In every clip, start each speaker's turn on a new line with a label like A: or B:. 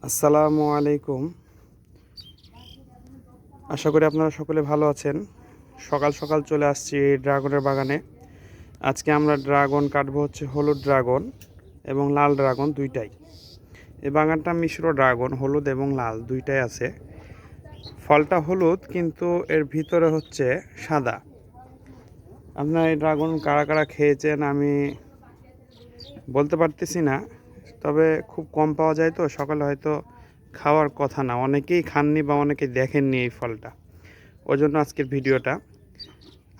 A: আসসালামু আলাইকুম। আশা করি আপনারা সকলে ভালো আছেন। সকাল সকাল চলে আসছি ড্রাগনের বাগানে। আজকে আমরা ড্রাগন কাটবো, হচ্ছে হলুদ ড্রাগন এবং লাল ড্রাগন দুইটাই। এই বাগানটা মিশ্র ড্রাগন, হলুদ এবং লাল দুইটাই আছে। ফলটা হলুদ কিন্তু এর ভিতরে হচ্ছে সাদা। আপনারা এই ড্রাগন কারা কারা খেয়েছেন আমি বলতে পারতেছি না, তবে খুব কম পাওয়া যায় তো সকালে হয়তো খাওয়ার কথা না, অনেকেই খাননি বা অনেকেই দেখেননি এই ফলটা। ওই জন্য আজকের ভিডিওটা।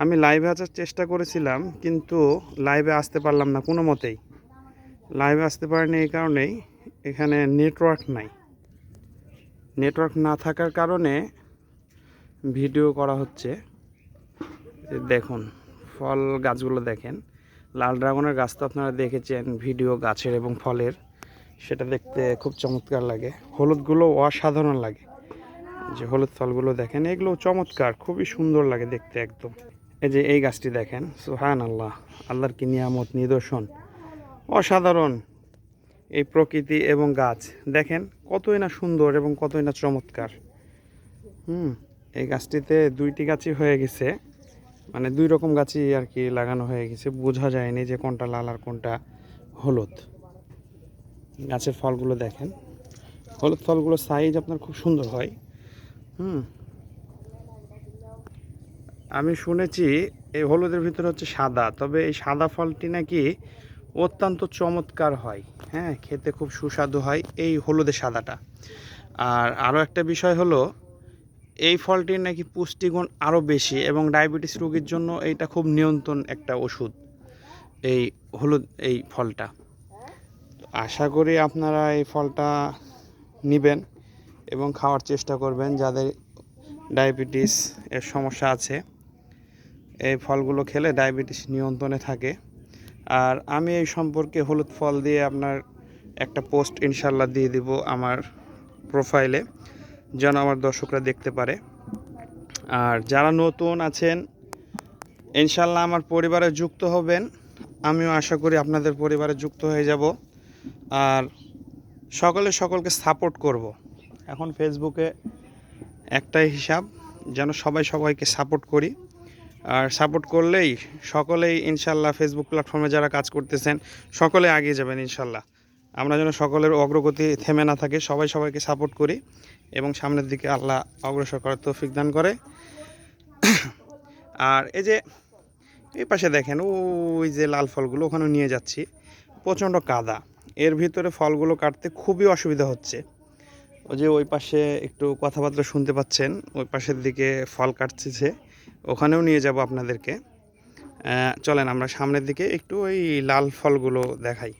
A: আমি লাইভে আসার চেষ্টা করেছিলাম কিন্তু লাইভে আসতে পারলাম না কোনো মতেই। লাইভে আসতে পারিনি এই কারণেই, এখানে নেটওয়ার্ক নাই। নেটওয়ার্ক না থাকার কারণে ভিডিও করা হচ্ছে। দেখুন ফল গাছগুলো দেখেন, লাল ড্রাগনের গাছ তো আপনারা দেখেছেন ভিডিও গাছের এবং ফলের, সেটা দেখতে খুব চমৎকার লাগে। হলুদগুলো অসাধারণ লাগে, যে হলুদ ফলগুলো দেখেন এগুলো চমৎকার, খুবই সুন্দর লাগে দেখতে একদম। এই যে এই গাছটি দেখেন, সুবহানাল্লাহ, আল্লাহর কি নিয়ামত, নিদর্শন, অসাধারণ এই প্রকৃতি এবং গাছ দেখেন কতই না সুন্দর এবং কতই না চমৎকার। এই গাছটিতে দুইটি গাছই হয়ে গেছে, মানে দুই রকম গাছই আর কি লাগানো হয়ে গেছে, বোঝা যায়নি যে কোনটা লাল আর কোনটা হলুদ। গাছের ফলগুলো দেখেন, হলুদ ফলগুলো সাইজ আপনার খুব সুন্দর হয়। আমি শুনেছি এই হলুদের ভিতরে হচ্ছে সাদা, তবে এই সাদা ফলটি নাকি অত্যন্ত চমৎকার হয়। হ্যাঁ, খেতে খুব সুস্বাদু হয় এই হলুদের সাদাটা। আর আরও একটা বিষয় হলো, এই ফলটির নাকি পুষ্টিগুণ আরও বেশি এবং ডায়াবেটিস রোগীর জন্য এইটা খুব নিয়ন্ত্রণ একটা ওষুধ, এই হলুদ এই ফলটা। আশা করি আপনারা এই ফলটা নেবেন এবং খাওয়ার চেষ্টা করবেন যাদের ডায়াবেটিস এর সমস্যা আছে। এই ফলগুলো খেলে ডায়াবেটিস নিয়ন্ত্রণে থাকে। আর আমি এই সম্পর্কে হলুদ ফল দিয়ে আপনার একটা পোস্ট ইনশাল্লাহ দিয়ে দিব আমার প্রোফাইলে, যেন আমার দর্শকরা দেখতে পারে। আর যারা নতুন আছেন ইনশাল্লাহ আমার পরিবারে যুক্ত হবেন, আমিও আশা করি আপনাদের পরিবারে যুক্ত হয়ে যাব। আর সকলকে সাপোর্ট করব। এখন ফেসবুকে একটাই হিসাব, যেন সবাইকে সাপোর্ট করি। আর সাপোর্ট করলেই সকলেই ইনশাল্লাহ ফেসবুক প্ল্যাটফর্মে যারা কাজ করতেছেন সকলে এগিয়ে যাবেন ইনশাল্লাহ। আমরা যেন সকলের অগ্রগতি থেমে না থাকে, সবাইকে সাপোর্ট করি এবং সামনের দিকে আল্লাহ অগ্রসর করার তৌফিক দান করে। আর এই যে এই পাশে দেখেন ওই যে লাল ফলগুলো ওখানে নিয়ে যাচ্ছি, প্রচণ্ড কাদা, এর ভিতরে ফলগুলো কাটতে খুবই অসুবিধা হচ্ছে। ওই যে ওই পাশে একটু কথাবার্তা শুনতে পাচ্ছেন, ওই পাশের দিকে ফল কাটছে, ওখানেও নিয়ে যাব আপনাদেরকে। চলেন আমরা সামনের দিকে একটু ওই লাল ফলগুলো দেখাই।